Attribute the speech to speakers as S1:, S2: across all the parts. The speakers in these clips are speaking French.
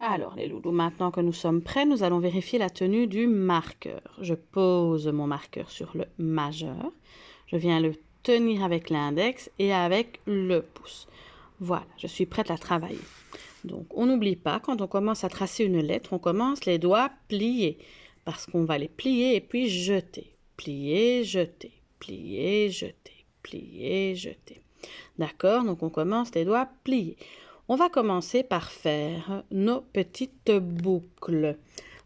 S1: Alors les loulous, maintenant que nous sommes prêts, nous allons vérifier la tenue du marqueur. Je pose mon marqueur sur le majeur. Je viens le tenir avec l'index et avec le pouce. Voilà, je suis prête à travailler. Donc on n'oublie pas, quand on commence à tracer une lettre, on commence les doigts pliés. Parce qu'on va les plier et puis jeter. Plier, jeter, plier, jeter, plier, jeter. D'accord? Donc on commence les doigts pliés. On va commencer par faire nos petites boucles.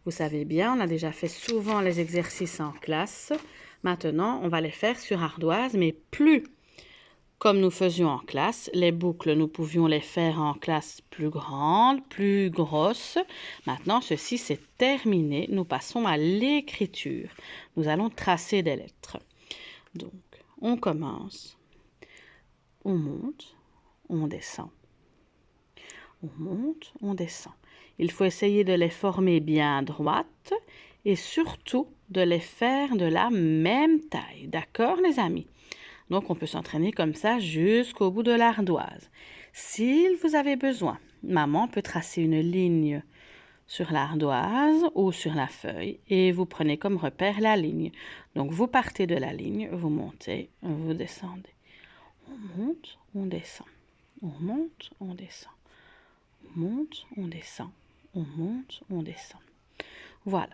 S1: Vous savez bien, on a déjà fait souvent les exercices en classe. Maintenant, on va les faire sur ardoise, mais plus comme nous faisions en classe. Les boucles, nous pouvions les faire en classe plus grande, plus grosse. Maintenant, ceci, c'est terminé. Nous passons à l'écriture. Nous allons tracer des lettres. Donc, on commence. On monte, on descend. On monte, on descend. Il faut essayer de les former bien droites et surtout de les faire de la même taille. D'accord, les amis? Donc, on peut s'entraîner comme ça jusqu'au bout de l'ardoise. Si vous avez besoin, maman peut tracer une ligne sur l'ardoise ou sur la feuille et vous prenez comme repère la ligne. Donc, vous partez de la ligne, vous montez, vous descendez. On monte, on descend. On monte, on descend. On monte, on descend. On monte, on descend. Voilà.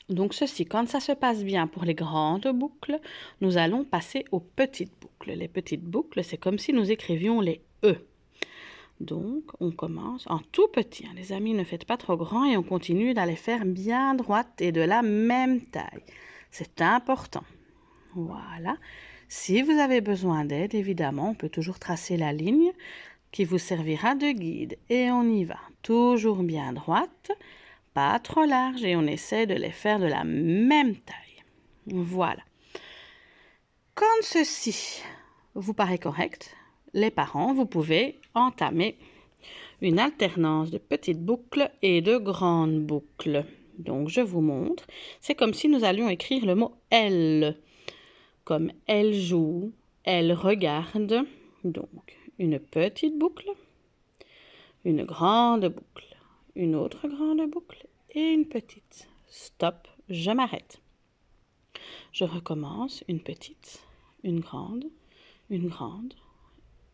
S1: Donc ceci, quand ça se passe bien pour les grandes boucles, nous allons passer aux petites boucles. Les petites boucles, c'est comme si nous écrivions les E. Donc, on commence en tout petit. Les amis, ne faites pas trop grand et on continue d'aller faire bien droite et de la même taille. C'est important. Voilà. Si vous avez besoin d'aide, évidemment, on peut toujours tracer la ligne qui vous servira de guide. Et on y va. Toujours bien droite, pas trop large et on essaie de les faire de la même taille. Voilà. Quand ceci vous paraît correct, les parents, vous pouvez entamer une alternance de petites boucles et de grandes boucles. Donc, je vous montre. C'est comme si nous allions écrire le mot « elle ». Comme « elle joue »,« elle regarde ». Donc, une petite boucle, une grande boucle, une autre grande boucle et une petite. Stop, je m'arrête. Je recommence, une petite, une grande, une grande,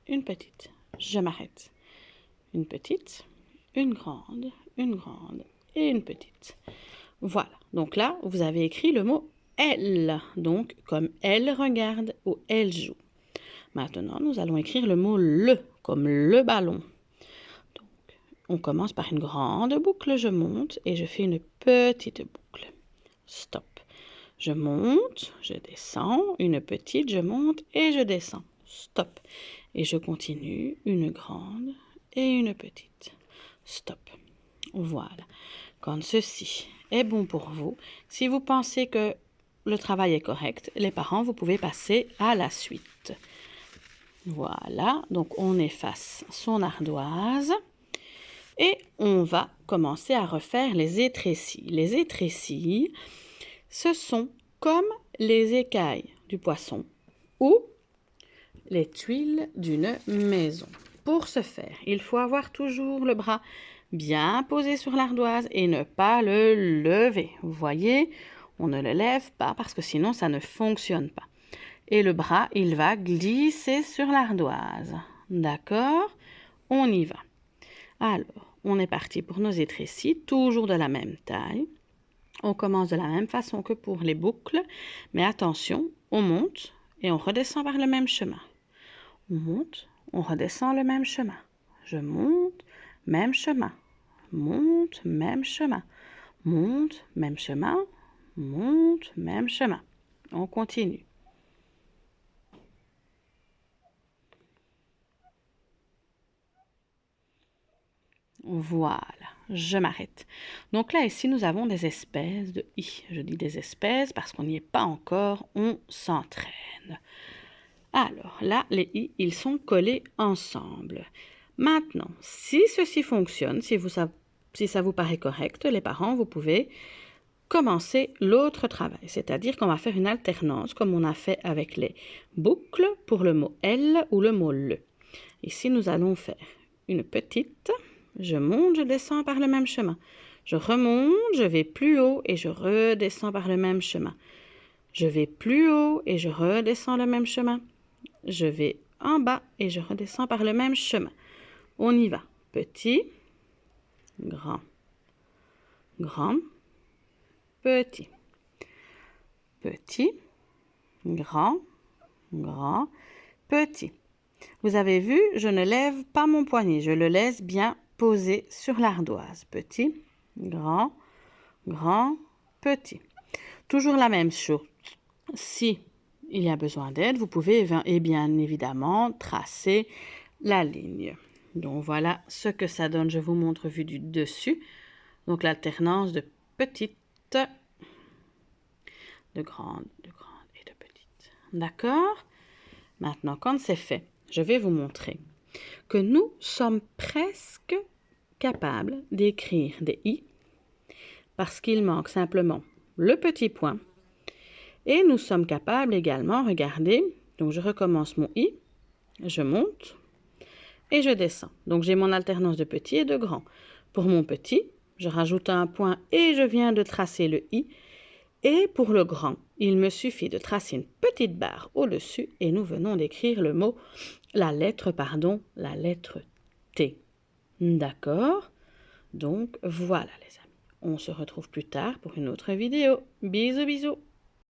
S1: une petite. Je m'arrête. Une petite, une grande et une petite. Voilà, donc là, vous avez écrit le mot « elle », donc comme « elle regarde » ou « elle joue ». Maintenant, nous allons écrire le mot « le », comme « le ballon ». Donc, on commence par une grande boucle, je monte et je fais une petite boucle. Stop. Je monte, je descends, une petite, je monte et je descends. Stop. Et je continue, une grande et une petite. Stop. Voilà. Quand ceci est bon pour vous, si vous pensez que le travail est correct, les parents, vous pouvez passer à la suite. Voilà. Donc, on efface son ardoise et on va commencer à refaire les étrécis. Les étrécis, ce sont comme les écailles du poisson ou les tuiles d'une maison. Pour ce faire, il faut avoir toujours le bras bien posé sur l'ardoise et ne pas le lever. Vous voyez, on ne le lève pas parce que sinon ça ne fonctionne pas. Et le bras, il va glisser sur l'ardoise. D'accord? On y va. Alors, on est parti pour nos étrécis, toujours de la même taille. On commence de la même façon que pour les boucles, mais attention, on monte et on redescend par le même chemin. On monte, on redescend le même chemin. Je monte, même chemin. Monte, même chemin. Monte, même chemin. Monte, même chemin. On continue. Voilà, je m'arrête. Donc là, ici, nous avons des espèces de i. Je dis des espèces parce qu'on n'y est pas encore, on s'entraîne. Alors là, les i, ils sont collés ensemble. Maintenant, si ceci fonctionne, si ça vous paraît correct, les parents, vous pouvez commencer l'autre travail. C'est-à-dire qu'on va faire une alternance comme on a fait avec les boucles pour le mot « elle » ou le mot « le ». Ici, nous allons faire une petite, Je monte, je descends par le même chemin. Je remonte, je vais plus haut et je redescends par le même chemin. Je vais plus haut et je redescends le même chemin. Je vais en bas et je redescends par le même chemin. On y va. Petit, grand, grand, petit, petit, grand, grand, petit. Vous avez vu, je ne lève pas mon poignet, je le laisse bien posé sur l'ardoise. Petit, grand, grand, petit. Toujours la même chose. Si il y a besoin d'aide, vous pouvez bien évidemment tracer la ligne. Donc voilà ce que ça donne. Je vous montre vue du dessus. Donc l'alternance de petites, de grandes et de petites. D'accord? Maintenant, quand c'est fait, je vais vous montrer que nous sommes presque capables d'écrire des i parce qu'il manque simplement le petit point. Et nous sommes capables également, regardez, donc je recommence mon i, je monte et je descends. Donc j'ai mon alternance de petit et de grand. Pour mon petit, je rajoute un point et je viens de tracer le i. Et pour le grand, il me suffit de tracer une petite barre au-dessus et nous venons d'écrire la lettre T. D'accord? Donc voilà les amis. On se retrouve plus tard pour une autre vidéo. Bisous bisous.